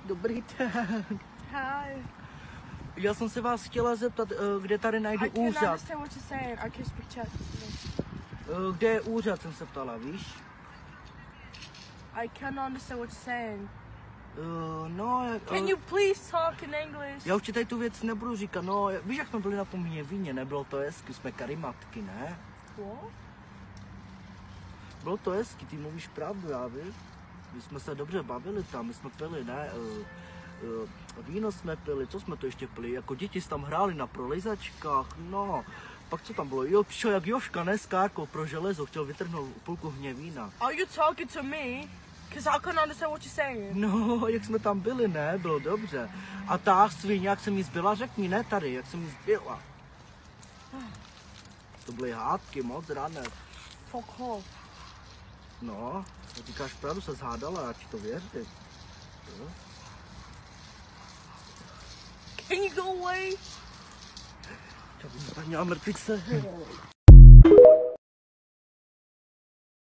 Dobrý den. Hi. Já jsem se vás chtěla zeptat, kde tady najdu I can't úřad. understand what you're saying. I can speak Czech. Kde je úřad, jsem se ptala, víš? I cannot understand what you're saying. Can you please talk in English? Já určitě tu věc nebudu říkat, víš, jak jsme byli na tom Hněvíně, nebylo to hezky, jsme karimatky, ne? What? Bylo to hezky, ty mluvíš pravdu, já vím. My jsme se dobře bavili tam, my jsme pili, ne? Víno jsme pili, co jsme to ještě pili? Jako děti tam hráli na prolizačkách, Pak co tam bylo? Jo, přišel jak Joška, ne? Skárkou pro železo, chtěl vytrhnout půlku Hněvína. Are you talking to me? Because I can't understand what you're saying. No, jak jsme tam byli, ne? Bylo dobře. A ta svině, jak jsem jí zbyla, řekni, ne tady, jak jsem jí zbyla. To byly hádky, moc rané. Fuck off. No, říkáš pravdu, se zhádala, já ti to věřím. Jo? Can you go away? Čau, paní mrtvice.